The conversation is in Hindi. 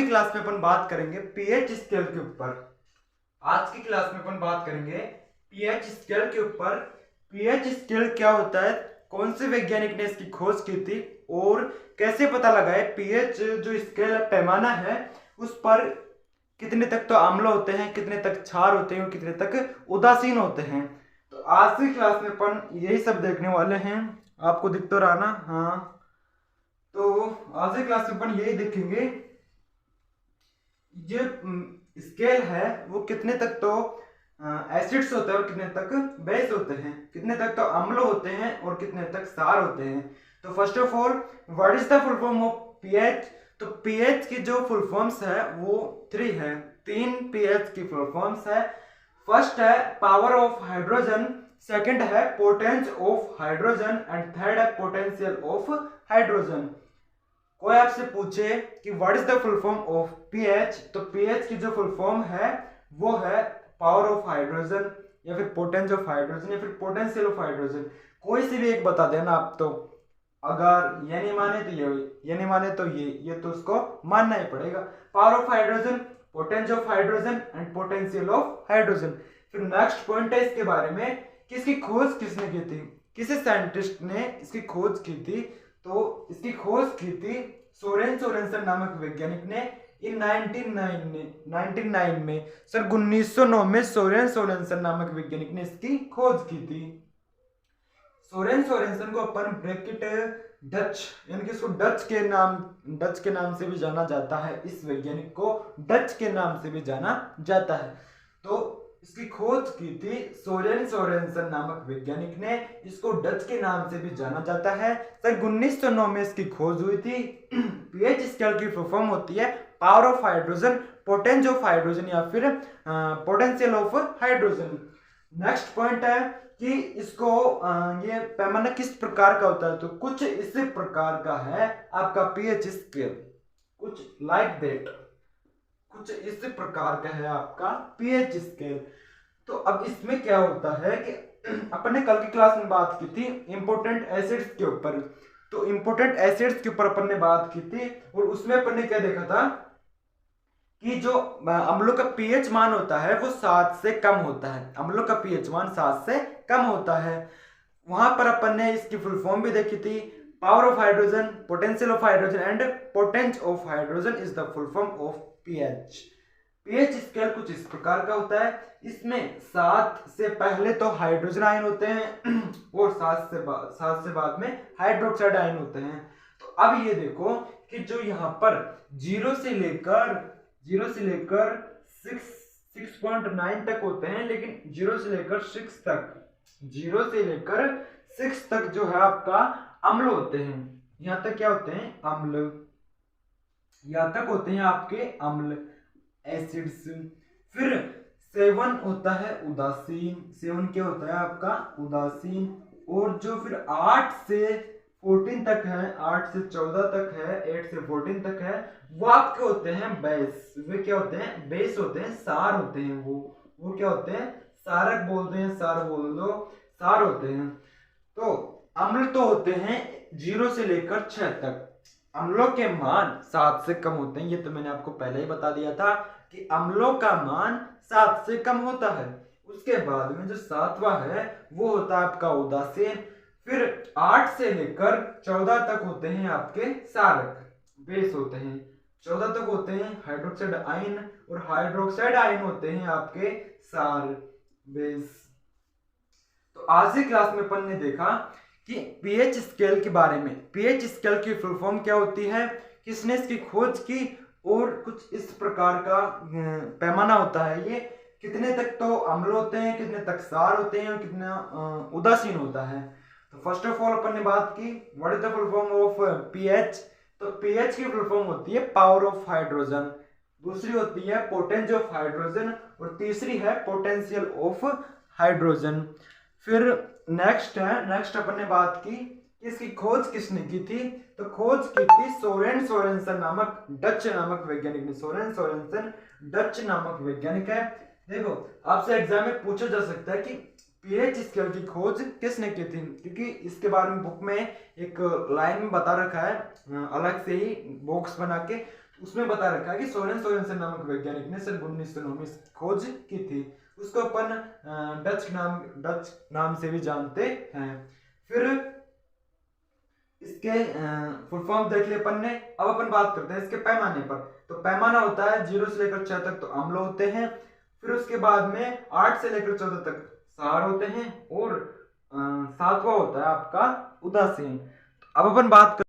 की क्लास में अपन बात करेंगे पीएच स्केल के ऊपर। आज की क्लास में अपन बात करेंगे पीएच स्केल के ऊपर। पीएच स्केल क्या होता है, कौन से वैज्ञानिक ने इसकी खोज की थी और कैसे पता लगा है पीएच जो स्केल पैमाना है उस पर कितने तक तो अम्ल होते हैं, कितने तक क्षार होते हैं और कितने तक उदासीन होते हैं। तो आज की क्लास में अपन यही सब देखने वाले हैं। आपको दिख तो रहा ना? हाँ, तो आज की क्लास में अपन यही देखेंगे जो स्केल है वो कितने तक तो एसिड्स होते हैं और कितने तक बेस होते हैं, कितने तक तो अम्ल होते हैं और कितने तक क्षार होते हैं। तो first of all, what is the full form of pH? तो पीएच की जो फुल फॉर्म्स है वो 3 है, 3 पीएच की फुल फॉर्म्स है। फर्स्ट है पावर ऑफ हाइड्रोजन, सेकंड है potence of hydrogen and third है पोटेंशियल ऑफ हाइड्रोजन। कोई आपसे पूछे कि what is the full form of pH, तो पीएच की जो फुल फॉर्म है वो है पावर ऑफ हाइड्रोजन या फिर पोटेंस ऑफ हाइड्रोजन या फिर पोटेंशियल ऑफ हाइड्रोजन। कोई सी भी एक बता देना आप। तो अगर ये नहीं माने तो ये नहीं माने तो ये तो उसको मानना ही पड़ेगा। Power of hydrogen, potence of hydrogen and potential of hydrogen. फिर नेक्स्ट पॉइंट है इसके बारे में कि इसकी खोज किसने की थी, किसी साइंटिस्ट ने इसकी खोज की थी। तो इसकी खोज की थी सोरेन सोरेनसन नामक वैज्ञानिक ने इन 1909 में। सर 1909 में सोरेन सोरेनसन नामक वैज्ञानिक ने इसकी खोज की थी। सोरेन सोरेनसन को अपन ब्रैकेट डच, यानी कि इसको डच के नाम से भी जाना जाता है। इस वैज्ञानिक को डच के नाम से भी जाना जाता है। तो इसकी खोज की थी सोरेन सोरेनसन नामक वैज्ञानिक ने, इसको डच के नाम से भी जाना जाता है। सर 1909 में इसकी खोज हुई थी। पीएच स्केल की फुल फॉर्म होती है power of hydrogen, potence of hydrogen या फिर potential of hydrogen. Next point है कि इसको ये पैमाना किस प्रकार का होता है, तो कुछ इस प्रकार का है आपका पीएच स्केल, कुछ लाइक दैट, कुछ इस प्रकार का है आपका पीएच स्केल। तो अब इसमें क्या होता है कि अपन ने कल की क्लास में बात की थी इंपॉर्टेंट एसिड्स के ऊपर। तो इंपॉर्टेंट एसिड्स के ऊपर अपन ने बात की थी और उसमें अपन ने क्या देखा था कि जो अम्लों का पीएच मान होता है वो 7 से कम होता है। अम्लों का पीएच मान 7 से कम होता है। वहां पर अपन ने इसकी फुल फॉर्म भी देखी थी, power of hydrogen, potential of hydrogen and potence of hydrogen is the full form of pH. PH scale कुछ इस प्रकार का होता है। इसमें 7 से पहले तो हाइड्रोजन आयन होते हैं और 7 से बाद में हाइड्रोक्साइड आयन होते हैं। तो अब ये देखो कि जो यहाँ पर 0 से लेकर 6.9 तक होते हैं, लेकिन 0 से लेकर 6 तक जो है आपका अम्ल होते हैं। यहाँ तक क्या होते हैं? अम्ल। यहाँ तक होते हैं आपके अम्ल, एसिड्स। फिर 7 होता है उदासीन। 7 क्या होता है आपका? उदासीन। और जो फिर 8 से 14 तक है, 8 से 14 तक है, 8 से 14 तक है, वो आपके होते हैं बेस। वे क्या होते हैं? बेस होते हैं, सार होते हैं। वो क्या होते हैं? सारक बोलते हैं, सार बोल दो, सार होते हैं। तो अम्ल तो होते हैं 0 से लेकर 6 तक। अम्लों के मान 7 से कम होते हैं। ये तो मैंने आपको पहले ही बता दिया था कि अम्लों का मान 7 से कम होता है। उसके बाद में जो 7वां है वो होता है आपका उदासीन। फिर 8 से लेकर 14 तक होते हैं आपके सारक, बेस होते हैं। 14 तक होते हैं हाइड्रोक्साइड आयन और हाइड्रोक्साइड आयन होते हैं आपके सार, बेस। तो आज की क्लास में अपन ने देखा कि पीएच स्केल के बारे में। पीएच स्केल की फुल फॉर्म क्या होती है, किसने इसकी खोज की और कुछ इस प्रकार का पैमाना होता है। ये कितने तक तो अम्ल होते हैं, कितने तक क्षार होते हैं और कितना उदासीन होता है। तो फर्स्ट ऑफ ऑल अपन ने बात की what is the full form of pH. तो पीएच की फुल फॉर्म होती है पावर ऑफ हाइड्रोजन, दूसरी होती है पोटेंस ऑफ हाइड्रोजन और तीसरी है पोटेंशियल ऑफ हाइड्रोजन। फिर नेक्स्ट अपन ने बात की इसकी खोज किसने की थी। तो खोज की थी सोरेन सोरेनसन नामक डच नामक वैज्ञानिक ने। सोरेन सोरेनसन डच नामक वैज्ञानिक है। देखो आपसे एग्जाम में पूछा जा सकता है कि पीएच स्केल की खोज किसने की थी, क्योंकि इसके बारे में बुक में एक लाइन में बता रखा है अलग से ही बॉक्स बना के। उसमें बता रखा है कि सोरेनसन नामक वैज्ञानिक ने सन 1909 में खोज की थी। उसको अपन डच नाम से भी जानते हैं। फिर इसके फुल फॉर्म देख लिया अपन ने। अब अपन बात करते हैं इसके पैमाने पर। तो पैमाना होता है 0 से लेकर 6 तक तो अम्ल होते हैं, फिर उसके बाद में 8 से लेकर 14 तक क्षार होते हैं, और 7वां होता है आपका उदासीन। अब अपन बात